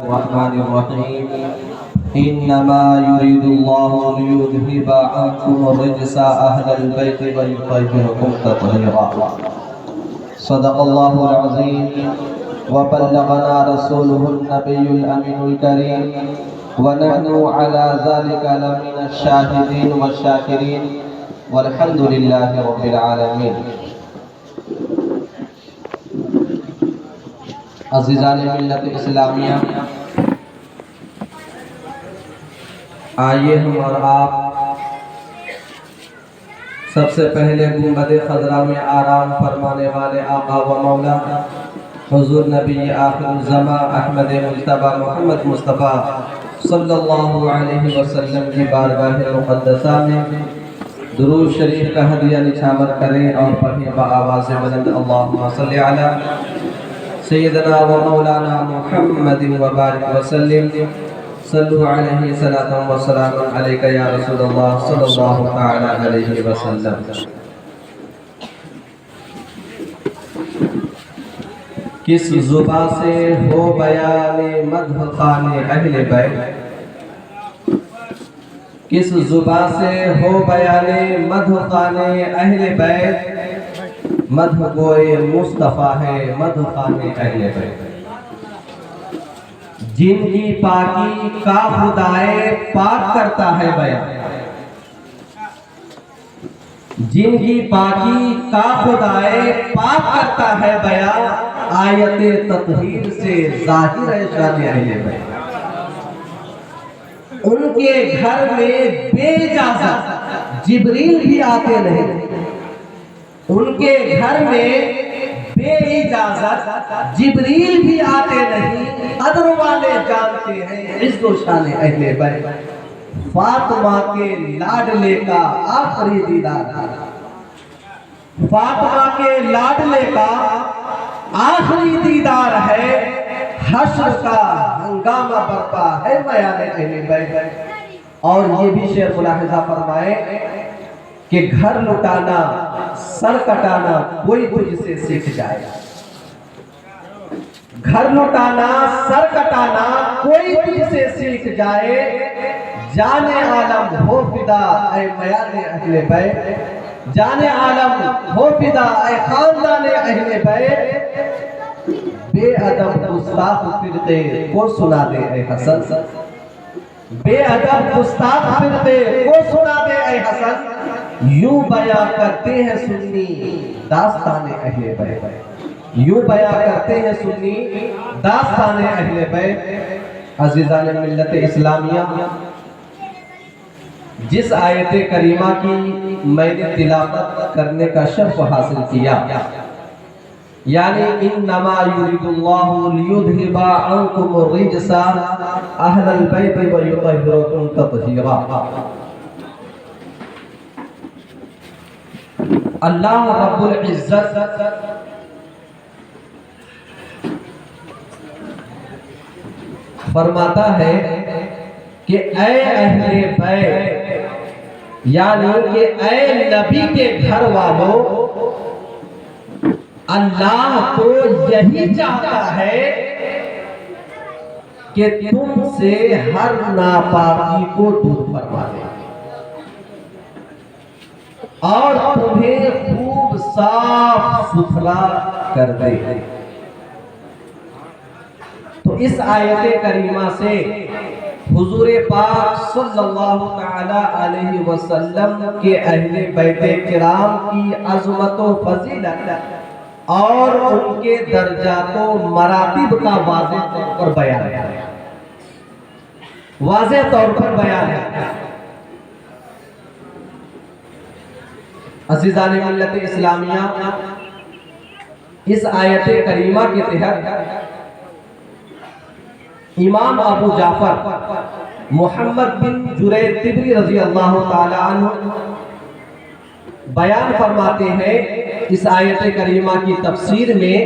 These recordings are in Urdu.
الرحمن الرحيم إنما يريد الله ليذهب عنكم الرجس أهل البيت ويطهركم تطهيرا. صدق الله العظيم وبلغنا رسوله النبي الأمين الكريم ونحن على ذلك لمن الشاهدين والشاكرين والحمد لله رب العالمين. عزیزان ملت اسلامیہ، آئیے ہم اور آپ سب سے پہلے گنبد خضرا میں آرام فرمانے والے آقا و مولا حضور نبی آخر الزمان احمد مجتبی محمد مصطفیٰ صلی اللہ علیہ وسلم کی بارگاہ مقدسہ میں درود شریف کا ہدیہ نچھاور کریں اور پڑھیں بآواز بلند اللہم صلی علی سیدنا و مولانا محمد وبارک وسلم. صلو علیہ صلاۃ و سلام علیک یا رسول اللہ صلی اللہ تعالی علیہ وسلم. کس زبان سے ہو بیان مدح خوان اہل بیت، کس زبان سے ہو بیان مدح خوان اہل بیت، مدح گوئے مصطفیٰ ہے مدح خوان اہل بیت. جن کی پاکی کا خدائے پاک کرتا ہے بیان، جن کی پاکی کا خدائے پاک کرتا ہے بیان، آیت تطہیر سے ظاہر ہے شان اہل بیت. ان کے گھر میں بے اجازت جبریل بھی آتے نہیں، ان کے گھر میں بے اجازت جبریل بھی آتے نہیں. قدر والے جانتے ہیں عزت و شان اہل بیت. فاطمہ کے لاڈلے کا آخری دیدار، فاطمہ کے لاڈلے کا آخری دیدار ہے. حشر کا ہنگامہ برپا ہے بیان اہل بیت. اور یہ بھی شعر ملاحظہ فرمائے کہ گھر لٹانا سر کٹانا کوئی تجھ سے سیکھ جائے. گھر لٹانا سر کٹانا کوئی تجھ سے سیکھ جائے. جان عالم ہو فدا اے میان اہل بیت، جان عالم ہو فدا اے خاندان اہل بیت. بے ادب گستاخ فرقے کو سنا دے اے حسن، بے ادب گستاخ فرقے کو سنا دے اے حسن. یوں بیان کرتے ہیں سنی داستان اہل بیت، یوں بیان کرتے ہیں سنی داستان اہل بیت. عزیزان ملت اسلامیہ، جس آیت کریمہ کی میں نے تلاوت کرنے کا شرف حاصل کیا، یعنی انما یرید اللہ لیذھب عنکم الرجس اہل البیت ویطہرکم تطہیرا. اللہ رب العزت فرماتا ہے کہ اے اہل بیت، یعنی کہ اے نبی کے گھر والوں، اللہ تو یہی چاہتا ہے کہ تم سے ہر ناپاکی کو دور فرما دے اور تمہیں خوب صاف ستھرا کر دے. تو اس آیت کریمہ سے حضور پاک صلی اللہ تعالی علیہ وسلم کے اہل بیت کرام کی عظمت و فضیلت اور ان کے درجات و مراتب کا واضح طور پر بیان ہے، واضح طور پر بیان ہے. عزیزان ملت اسلامیہ، اس آیت کریمہ کے تحت امام ابو جعفر محمد بن جریر طبری رضی اللہ تعالی عنہ بیان فرماتے ہیں اس آیت کریمہ کی تفسیر میں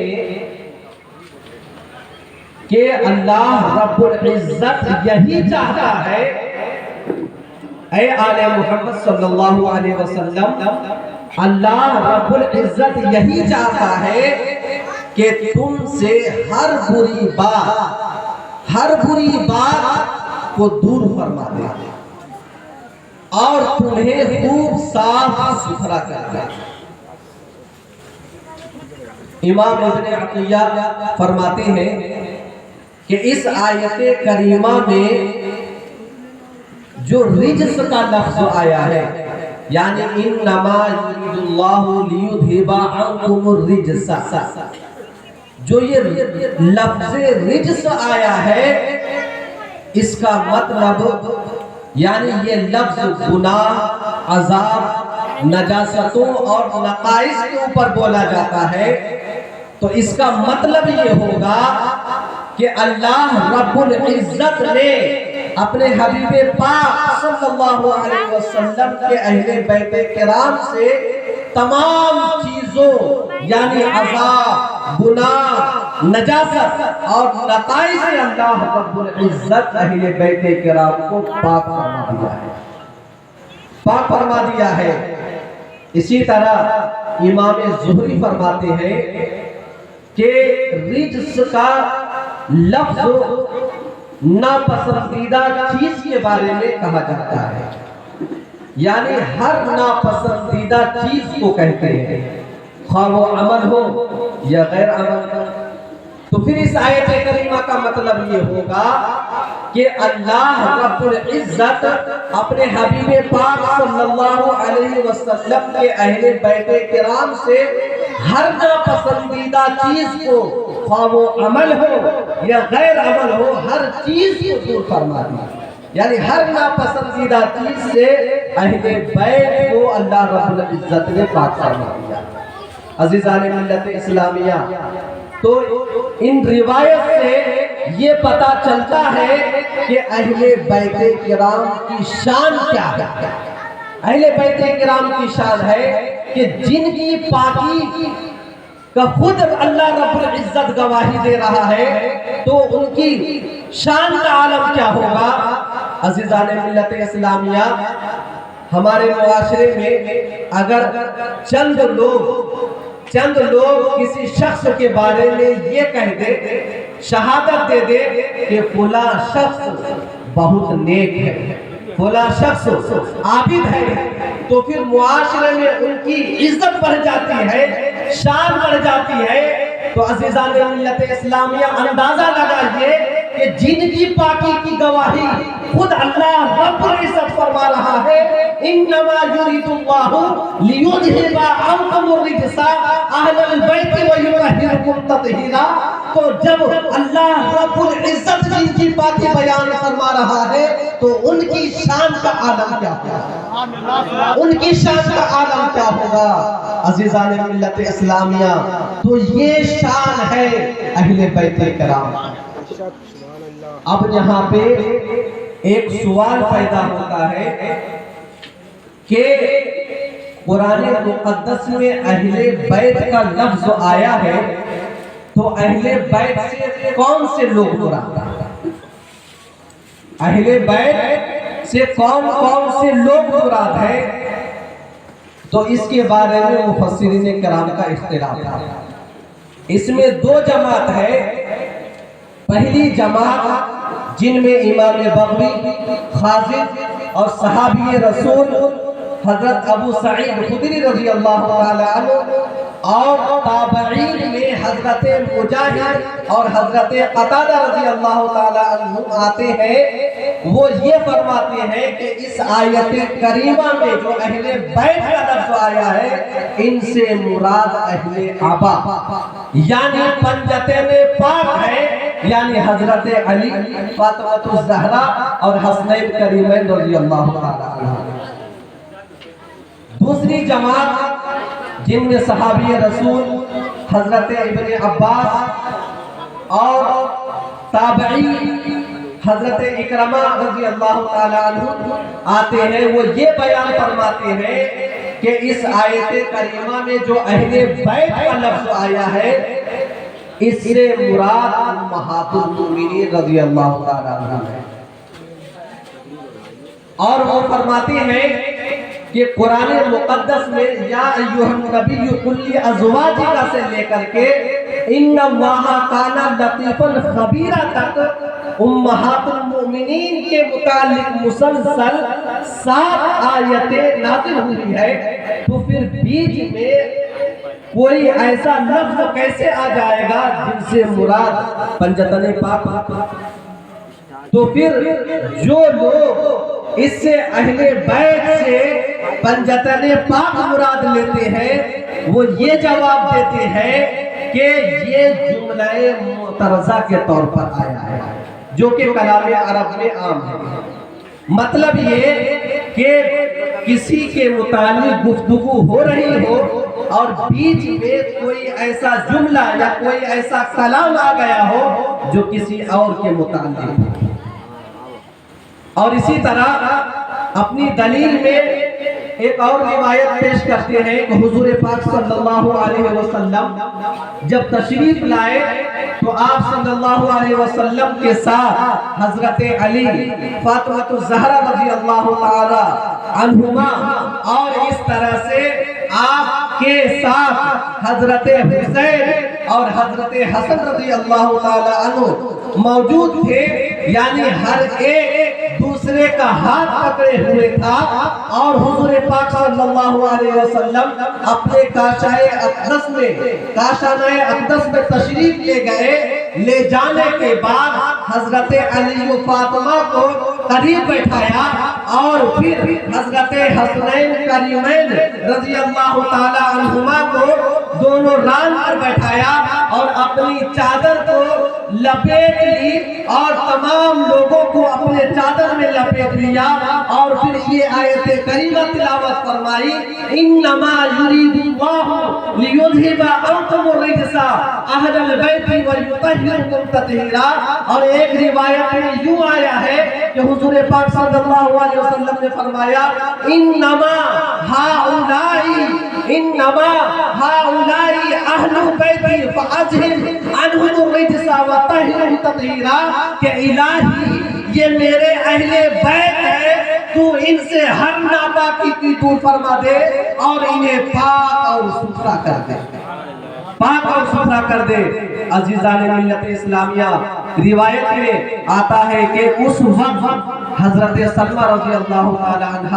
کہ اللہ رب العزت یہی چاہتا ہے، اے آل محمد صلی اللہ علیہ وسلم، اللہ رب العزت یہی چاہتا ہے کہ تم سے ہر بری بات، ہر بری بات کو دور فرما دے اور تمہیں خوب صاف ستھرا کر دے۔ امام ابن عطیہ فرماتے ہیں کہ اس آیت کریمہ میں جو رجس کا لفظ آیا ہے، یعنی انما یرید اللہ لیذھب عنکم الرجس، جو یہ لفظ رجس آیا ہے اس کا مطلب یعنی یہ لفظ گناہ، عذاب، نجاستوں اور نقائص کے اوپر بولا جاتا ہے، تو اس کا مطلب یہ ہوگا کہ اللہ رب العزت نے اپنے حبیب پاک صلی اللہ علیہ وسلم کے اہل بیت کرام سے تمام چیزوں یعنی عذاب، گناہ، نجاست اور نقائص سے اللہ رب العزت اہل بیت کرام کو پاک فرما دیا ہے، پاک فرما دیا ہے۔ اسی طرح امام زہری فرماتے ہیں کہ رجس کا لفظ ناپسندیدہ چیز کے بارے میں کہا جاتا ہے، یعنی ہر ناپسندیدہ چیز کو کہتے ہیں، خواہ وہ عمل ہو یا غیر عمل۔ تو پھر اس آیت کریمہ کا مطلب یہ ہوگا کہ اللہ رب العزت اپنے حبیب پاک صلی اللہ علیہ وسلم کے اہل بیت کرام سے ہر ناپسندیدہ چیز کو، خواہ وہ عمل ہو یا غیر عمل ہو، ہر چیز کو دور فرما دیا، یعنی ہر ناپسندیدہ چیز سے اہل بیت کو اللہ رب العزت نے پاک فرما دیا۔ عزیزان ملت اسلامیہ، تو ان روایت سے یہ پتہ چلتا ہے کہ اہل بیت کرام کی شان کیا ہے۔ اہل بیت کرام کی شان ہے کہ جن کی پاکی کا خود اللہ رب العزت گواہی دے رہا ہے، تو ان کی شان کا عالم کیا ہوگا۔ عزیزان ملت اسلامیہ، ہمارے معاشرے میں اگر چند لوگ کسی شخص کے بارے میں یہ کہہ دے، شہادت دے دے کہ فلاں شخص بہت نیک ہے، فلاں شخص عابد ہے، تو پھر معاشرے میں ان کی عزت بڑھ جاتی ہے، شان بڑھ جاتی ہے۔ تو عزیزان ملت اسلامیہ، اندازہ لگائیے کہ جن کی پاکی کی گواہی خود اللہ رب العزت فرما رہا ہے، انما یرید اللہ لیذھب عنکم الرجس اہل البیت ویطہرکم تطہیرا، تو جب اللہ رب العزت جن کی پاکی بیان فرما رہا ہے تو ان کی شان کا عالم کیا ہوگا، ان کی شان کا عالم کیا ہوگا۔ عزیزان ملت اسلامیہ، تو یہ شان ہے اہل بیت کرام۔ اب یہاں پہ ایک سوال پیدا ہوتا ہے کہ قرآن مقدس میں اہل بیت کا لفظ آیا ہے، تو اہل بیت سے کون سے لوگ مراد ہیں؟ اہل بیت سے کون سے لوگ مراد ہیں؟ تو اس کے بارے میں مفسرین کرام کا اختلاف ہے۔ اس میں دو جماعت ہے۔ پہلی جماعت جن میں امام بغوی، خازن اور صحابی رسول حضرت ابو سعید خدری رضی اللہ تعالی عنہ اور تابعین میں حضرت مجاہد اور حضرت قتادہ رضی اللہ تعالی عنہ آتے ہیں، وہ یہ فرماتے ہیں کہ اس آیت کریمہ میں جو اہل بیت کا لفظ آیا ہے، ان سے مراد اہل آبا یعنی پنجتین پاک ہے، یعنی حضرت علی، فاطمہ الزہرا اور حسنین کریمین رضی اللہ تعالی عنہ۔ دوسری جماعت جن میں صحابی رسول حضرت ابن عباس اور تابعی حضرت اکرمہ رضی اللہ تعالی عنہ آتے ہیں، وہ یہ بیان فرماتے ہیں کہ اس آیت کریمہ میں جو اہل بیت کا لفظ آیا ہے، اس سے مراد امہات المؤمنین رضی اللہ تعالی عنہ ہے، اور وہ فرماتے ہیں کہ قرآن مقدس میں یا ایھا النبی قل ازواجک سے لے کر کے ان اللہ کان لطیفا خبیرا تک امہات المؤمنین کے متعلق مسلسل 7 آیتیں نازل ہوئی ہے، تو پھر بیچ میں کوئی ایسا لفظ کیسے آ جائے گا جن سے مراد پنجتن پاک؟ تو پھر جو لوگ اس سے اہل بیت سے پنجتن پاک مراد لیتے ہیں وہ یہ جواب دیتے ہیں کہ یہ جملہ معترضہ کے طور پر آیا ہے، جو کہ کلام عرب میں عام ہے۔ مطلب یہ کہ کسی کے متعلق گفتگو ہو رہی ہو اور بیچ میں کوئی ایسا جملہ یا کوئی ایسا کلام آ گیا ہو جو کسی اور کے متعلق ہو۔ اور اسی طرح اپنی دلیل میں ایک اور روایت پیش کرتے ہیں کہ حضور پاک صلی اللہ علیہ وسلم جب تشریف لائے تو آپ صلی اللہ علیہ وسلم کے ساتھ حضرت علی، فاطمہ الزہرا رضی اللہ تعالی عنہما، اور اس طرح سے آپ کے ساتھ حضرت حسین اور حضرت حسن رضی اللہ تعالی عنہ موجود تھے، یعنی ہر ایک دوسرے کا ہاتھ پکڑے ہوئے تھا، اور حضور پاک صلی اللہ علیہ وسلم اپنے کاشانہ اقدس میں تشریف لے گئے۔ لے جانے کے بعد حضرت علی و فاطمہ کو قریب بیٹھایا اور پھر حضرت حسنین کریمین رضی اللہ تعالی عنہما کو دونوں ران پر بیٹھایا اور اپنی چادر کو لپیٹ لی اور تمام لوگوں کو اپنے چادر میں لپیٹ لیا، اور پھر یہ آیت کریمہ تلاوت فرمائی، انما یرید اللہ لیذھب عنکم الرجس اہل البیت ویطہرکم تطہیرا۔ اور ایک روایت میں یوں آیا ہے کہ حضور پاک صلی اللہ علیہ وسلم نے فرمایا، انما ہؤلاء اہل بیت فاذھب عنہم الرجس وطہرہم تطہیرا، کہ الہی یہ میرے اہل بیت ہے، تو ان سے ہر ناپاکی کی دور فرما دے اور انہیں پاک اور ستھرا کر دے، پاک اور ستھرا کر دے۔ عزیزان ملت اسلامیہ، روایت میں آتا ہے کہ اس وقت حضرت سلمہ رضی اللہ تعالی عنہ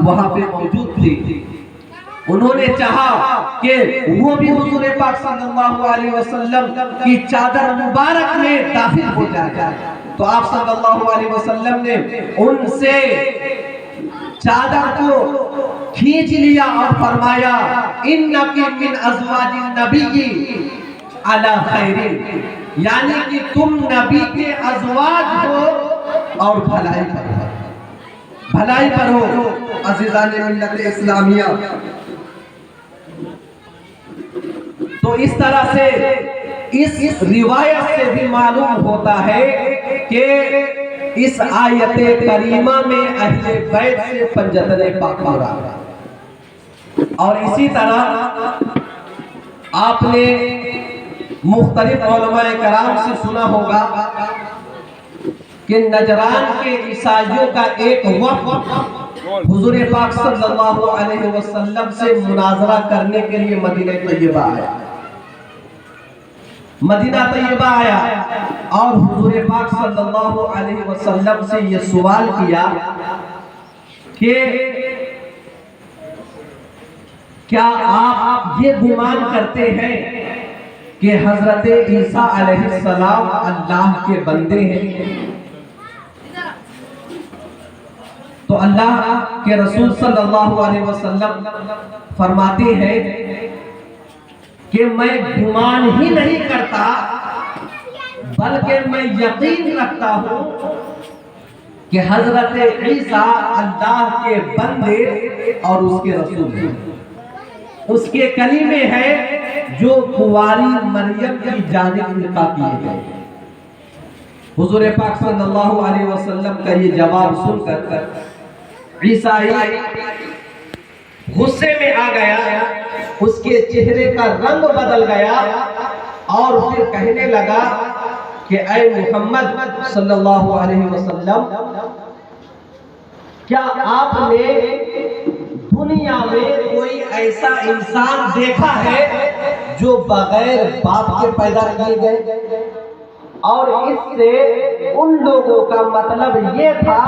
وہاں پہ موجود تھی۔ انہوں نے چاہا کہ وہ بھی حضور پاک صلی اللہ علیہ وسلم کی چادر مبارک میں داخل ہو جائے، تو آپ صلی اللہ علیہ وسلم نے ان سے چادر کو کھینچ لیا اور فرمایا، انکی من ازواج النبی علی خیر، یعنی کہ تم نبی کے ازواج ہو اور بھلائی پر ہو۔ عزیزان ملت اسلامیہ، تو اس طرح سے اس روایت سے بھی معلوم ہوتا ہے کہ اس آیت کریمہ میں اہل بیت سے پنجتن پاک مراد۔ اور اسی طرح آپ نے مختلف علماء کرام سے سنا ہوگا کہ نجران کے عیسائیوں کا ایک وفد حضور پاک صلی اللہ علیہ وسلم سے مناظرہ کرنے کے لیے مدینہ طیبہ آیا۔ مدینہ طیبہ آیا اور حضور پاک صلی اللہ علیہ وسلم سے یہ سوال کیا کہ کیا آپ یہ گمان کرتے ہیں کہ حضرت عیسیٰ علیہ السلام اللہ کے بندے ہیں؟ تو اللہ کے رسول صلی اللہ علیہ وسلم فرماتے ہیں کہ میں گمان ہی نہیں کرتا بلکہ میں یقین رکھتا ہوں کہ حضرت عیسیٰ اللہ کے بندے اور اس کے رسول ہیں، اس کے کلیمے ہیں جو کنواری مریم کی جانب نکاح کیے گئے۔ حضور پاک صلی اللہ علیہ وسلم کا یہ جواب سن کر عیسائی غصے میں آ گیا، اس کے چہرے کا رنگ بدل گیا اور پھر کہنے لگا کہ اے محمد صلی اللہ علیہ وسلم، کیا آپ نے دنیا میں کوئی ایسا انسان دیکھا ہے جو بغیر باپ کے پیدا کیے گئے؟ اور اس سے ان لوگوں کا مطلب یہ تھا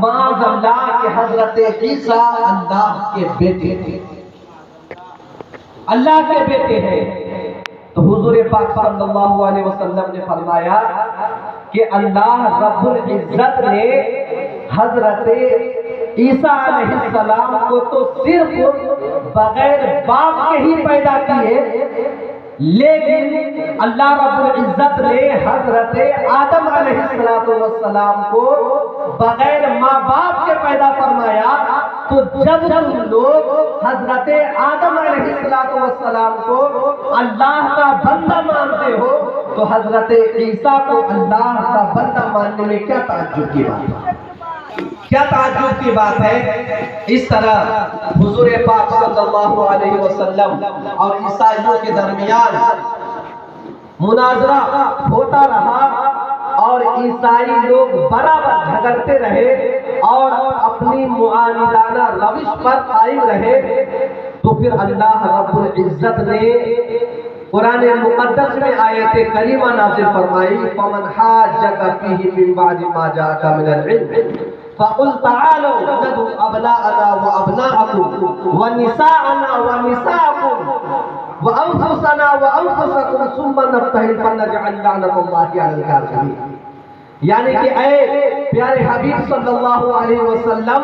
معاذ اللہ کہ حضرت عیسیٰ اللہ کے بیٹے تھے، اللہ کے بیٹے ہیں۔ تو حضور پاک صلی اللہ علیہ وسلم نے فرمایا کہ اللہ رب العزت نے حضرت عیسیٰ علیہ السلام کو تو صرف بغیر باپ کے ہی پیدا کیے، لیکن اللہ رب العزت نے حضرت آدم علیہ السلام کو بغیر ماں باپ کے پیدا فرمایا۔ تو جب تم لوگ حضرت آدم علیہ السلام کو اللہ کا بندہ مانتے ہو تو حضرت عیسیٰ کو اللہ کا بندہ ماننے میں کیا تعجب کی بات ہے؟ کیا تعجب کی بات ہے؟ اس طرح حضور پاک صلی اللہ علیہ وسلم اور عیسائیوں کے درمیان مناظرہ ہوتا رہا اور عیسائی لوگ برابر جھگڑتے رہے اور اپنی معاندانہ روش پر قائم رہے۔ تو پھر اللہ رب العزت نے قرآن مقدس میں آیت کریمہ نازل فرمائی، فَمَنْ حَاجَّكَ فِيهِ مِنْ بَعْدِ مَا جَاءَكَ مِنَ الْعِلْمِ فَقُلْ تَعَالَوْا نَدْعُ أَبْنَاءَنَا وَأَبْنَاءَكُمْ وَنِسَاءَنَا وَنِسَاءَكُمْ وَأَنفُسَنَا وَأَنفُسَكُمْ ثُمَّ نَبْتَهِلْ فَنَجْعَلْ لَعْنَتَ اللَّهِ عَلَى الْكَاذِبِينَ۔ یعنی کہ اے پیارے حبیب صلی اللہ علیہ وسلم،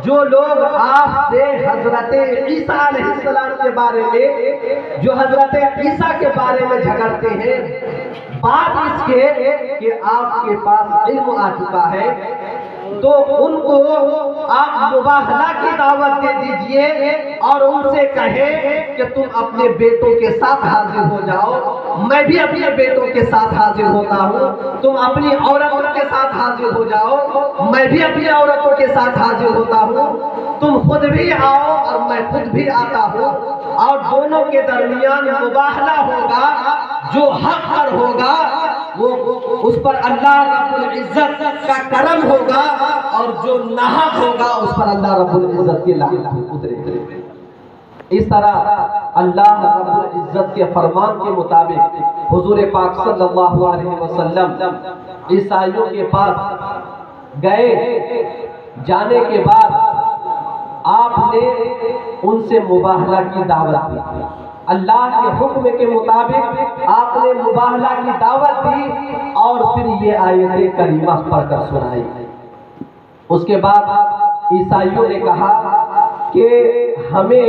جو لوگ آپ سے حضرت عیسیٰ علیہ السلام کے بارے میں، جو حضرت عیسیٰ کے بارے میں جھگڑتے ہیں، بات اس کے کہ آپ کے پاس علم آ چکا ہے تو ان کو آپ مباہلہ کی دعوت دے دیجئے اور ان سے کہیں کہ تم اپنے بیٹوں کے ساتھ حاضر ہو جاؤ، میں بھی اپنے بیٹوں کے ساتھ حاضر ہوتا ہوں، تم اپنی عورتوں کے ساتھ حاضر ہو جاؤ، میں بھی اپنی عورتوں کے ساتھ حاضر ہوتا ہوں، تم خود بھی آؤ اور میں خود بھی آتا ہوں، اور دونوں کے درمیان مباہلہ ہوگا، جو حق پر ہوگا وہ اس پر اللہ رب العزت کا کرم ہوگا اور جو ناحق ہوگا اس پر اللہ رب العزت کی لعنت اترے گی۔ اس طرح اللہ رب العزت کے فرمان کے مطابق حضور پاک صلی اللہ علیہ وسلم عیسائیوں کے پاس گئے، جانے کے بعد آپ نے ان سے مباہلہ کی دعوت دی، اللہ کے حکم کے مطابق آپ نے مباہلہ کی دعوت دی اور پھر یہ آیت کریمہ پڑھ کر سنائی۔ اس کے بعد عیسائیوں نے کہا کہ ہمیں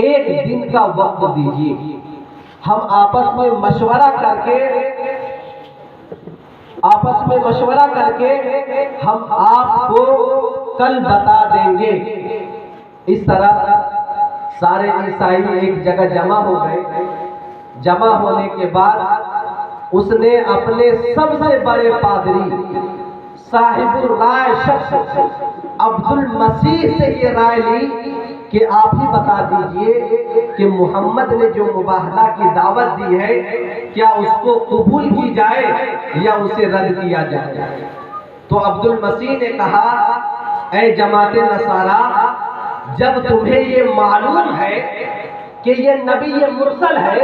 ایک دن کا وقت دیجیے، ہم آپس میں مشورہ کر کے ہم آپ کو کل بتا دیں گے۔ اس طرح سارے عیسائی ایک جگہ جمع ہو گئے، جمع ہونے کے بعد اس نے اپنے سب سے بڑے پادری صاحب الرائے شخص عبد المسیح سے یہ رائے لی کہ آپ ہی بتا دیجئے کہ محمد نے جو مباہلہ کی دعوت دی ہے کیا اس کو قبول کی جائے یا اسے رد کیا جائے۔ تو عبد المسیح نے کہا، اے جماعت نصارہ، جب تمہیں یہ معلوم ہے کہ یہ نبی مرسل ہے،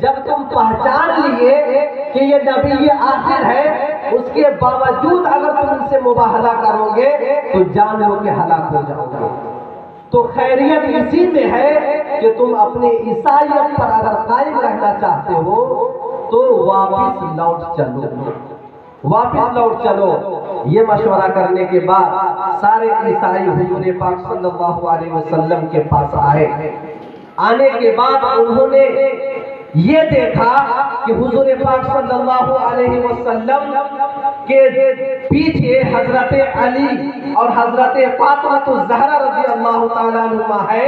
جب تم پہچان لیے کہ یہ نبی آخر ہے، اس کے باوجود اگر تم ان سے مباہلہ کرو گے تو جان لو کہ ہلاک ہو جاؤ گے۔ تو خیریت اسی میں ہے کہ تم اپنی عیسائیت پر اگر قائم رہنا چاہتے ہو تو واپس لوٹ چلو۔ یہ مشورہ کرنے کے بعد سارے عیسائی حضور پاک صلی اللہ علیہ وسلم کے پاس آئے۔ آنے کے بعد انہوں نے یہ دیکھا کہ حضور پاک صلی اللہ علیہ وسلم کے پیچھے حضرت علی اور حضرت فاطمہ الزہرا رضی اللہ تعالیٰ عنہما ہے،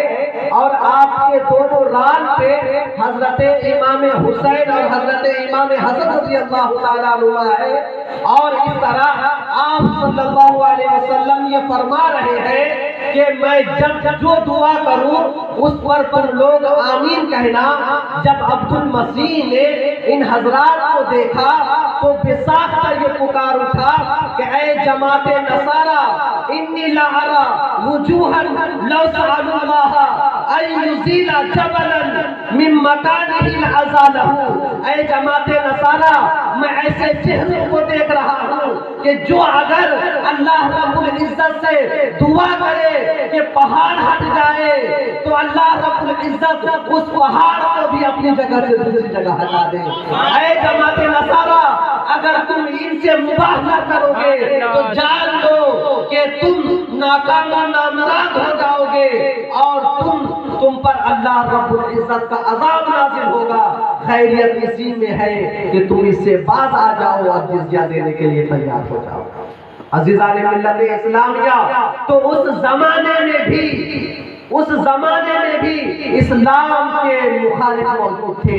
اور آپ کے دونوں ران پہ حضرت امام حسین اور حضرت امام حسن رضی اللہ تعالیٰ عنہما ہے، اور اس طرح آپ صلی اللہ علیہ وسلم یہ فرما رہے ہیں کہ میں جب جو دعا کروں اس پر تم لوگ آمین کہنا۔ جب عبد المسیح نے ان حضرات کو دیکھا تو بساختہ یہ پکار اٹھا کہ اے جماعت نصارہ، انی لا ارى وجوہا لو سألوا اللہ ان یزیل جبلا من مکانہ العزالہ۔ اے جماعت نصارہ، میں ایسے چہروں کو دیکھ رہا ہوں کہ جو اگر اللہ رب العزت سے دعا کرے کہ پہاڑ ہٹ جائے تو اللہ رب العزت اس پہاڑ کو بھی اپنی جگہ سے دوسری جگہ ہٹا دے۔ اے جماعت نصارہ، اگر تم ان سے مباہلہ کرو گے تو جان لو کہ تم ناکام و نامراد ہو جاؤ گے اور تم پر اللہ رب العزت کا عذاب نازل ہوگا۔ خیریت اسی میں ہے کہ تم اس سے باز آ جاؤ اور جزیہ دینے کے لیے تیار ہو جاؤ۔ عزیزان ملت اسلامیہ، تو اس زمانے میں بھی اسلام کے مخالف موجود تھے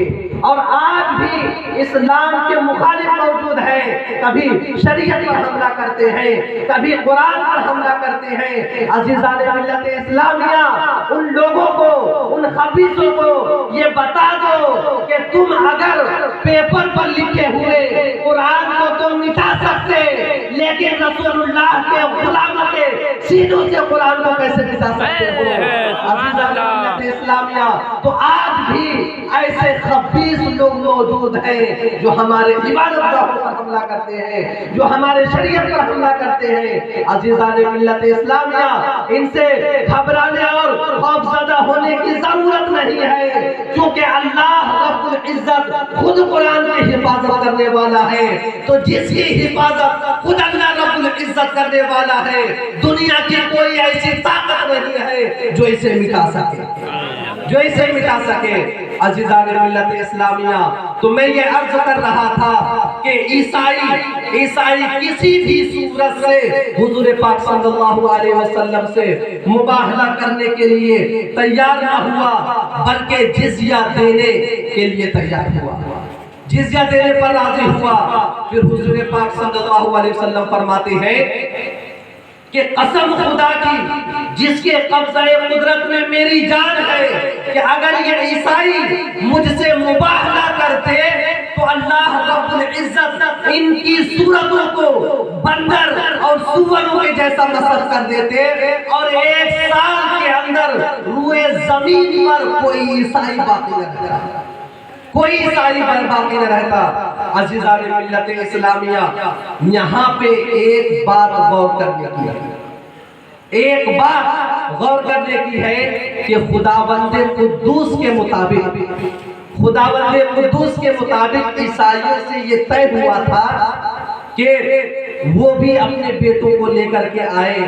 اور آج بھی اسلام کے مخالف موجود ہیں۔ کبھی شریعت پر حملہ کرتے ہیں، کبھی قرآن پر حملہ کرتے ہیں۔ عزیزان ملت اسلامیہ، ان لوگوں کو، ان خبیثوں کو یہ بتا دو کہ تم اگر پیپر پر لکھے ہوئے قرآن کو تو مٹا سکتے، لیکن رسول اللہ کے غلاموں کے سینوں سے قرآن کو کیسے مٹا سکتے ہو؟ عزیزان ملت اسلامیہ، تو آج بھی ایسے خبیث لوگ موجود ہیں جو ہمارے عبادت گاہوں پر حملہ کرتے ہیں، جو ہمارے شریعت پر حملہ کرتے ہیں۔ عزیزان ملت اسلامیہ، ان سے گھبرانے اور خوفزدہ ہونے کی ضرورت نہیں ہے، کیونکہ اللہ رب العزت خود قرآن کی حفاظت کرنے والا ہے۔ تو جس کی حفاظت خود اللہ رب العزت کرنے والا ہے، دنیا کی کوئی ایسی طاقت نہیں ہے جو اسے مٹا سکے۔ عزیزان ملت اسلامیہ، تو میں یہ عرض کر رہا تھا کہ عیسائی کسی بھی صورت سے حضور پاک صلی اللہ علیہ وسلم سے مباہلہ کرنے کے لیے تیار نہ ہوا، بلکہ جزیہ دینے کے لیے تیار ہوا، جزیہ دینے پر راضی ہوا۔ پھر حضور پاک صلی اللہ علیہ وسلم فرماتے ہیں کہ قسم خدا کی جس کے قبضہ قدرت میں میری جان ہے کہ اگر یہ عیسائی مجھ سے مباہلہ کرتے تو اللہ رب العزت ان کی صورتوں کو بندر اور سوروں کے جیسا نصب کر دیتے اور 1 سال کے اندر روئے زمین پر کوئی عیسائی باقی نہ رہتا، کوئی عیسائی باقی نہ رہتا۔ عزیزان ملت اسلامیہ، یہاں پہ ایک بات غور کرنے کی ہے، ایک بات غور کرنے کی ہے کہ خداوند قدوس کے مطابق عیسائیوں سے یہ طے ہوا تھا کہ وہ بھی اپنے بیٹوں کو لے کر کے آئے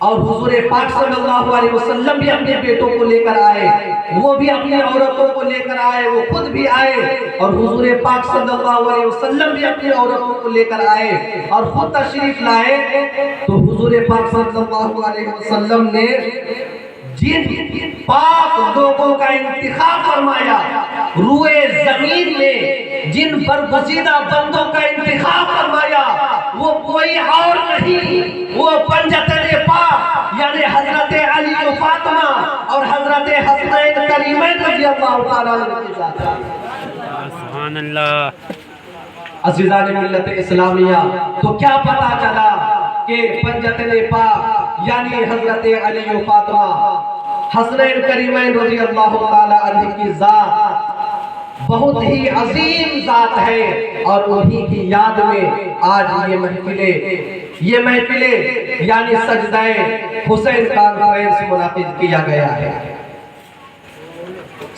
اور حضور پاک صلی اللہ علیہ وسلم بھی اپنے بیٹوں کو لے کر آئے، وہ بھی اپنی عورتوں کو لے کر آئے، وہ خود بھی آئے اور حضور پاک صلی اللہ علیہ وسلم بھی اپنی عورتوں کو لے کر آئے اور خود تشریف لائے۔ تو حضور پاک صلی اللہ علیہ وسلم نے جن پاک لوگوں کا انتخاب فرمایا، روئے زمین میں جن برگزیدہ بندوں کا انتخاب فرمایا، وہ کوئی اور نہیں، وہ پنجتن پاک یعنی حضرت علی و فاطمہ اور حضرت حسنین کریمین رضی اللہ تعالیٰ عنہ۔ سبحان اللہ۔ عزیزان ملت اسلامیہ، تو کیا پتا چلا کہ پنجتن پاک یعنی حضرت علی و فاطمہ حسنین کریمین رضی اللہ تعالیٰ عنہ کی ذات بہت ہی عظیم ذات ہے اور انہی کی یاد میں آج یہ محفلیں یعنی سجدہ حسین کانفرنس منعقد کیا گیا ہے،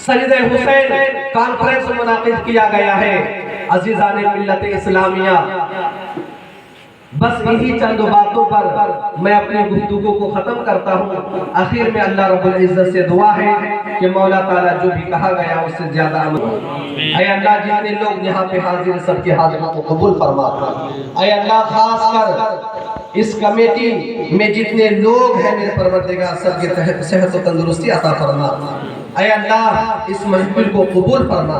سجدہ حسین کانفرنس منعقد کیا گیا ہے۔ عزیزان ملت اسلامیہ، بس یہی چند باتوں پر میں اپنی گفتگو کو ختم کرتا ہوں۔ آخر میں اللہ رب العزت سے دعا ہے کہ مولا تعالیٰ جو بھی کہا گیا اس سے زیادہ عمل، اے اللہ جتنے لوگ یہاں پہ حاضر سب کے حاضروں کو قبول فرما، اے اللہ خاص کر اس کمیٹی میں جتنے لوگ ہیں میرے پروردگار سب کے صحت و تندرستی عطا فرما، اے اللہ اس محفل کو قبول فرما،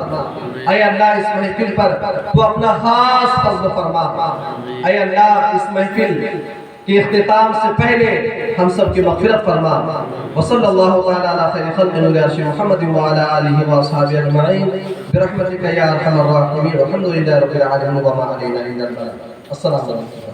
اے اللہ اس محفل پر تو اپنا خاص فضل فرما، اے اللہ اس محفل کے اختتام سے پہلے ہم سب کی مغفرت فرما۔ وصلی اللہ تعالی علی خیر خلق نور عرش محمد وعلی آلہ واصحابہ اجمعین برحمتک یا ارحم الراحمین والحمد للہ رب العالمین وما علینا الا البلاغ۔ السلام علیکم۔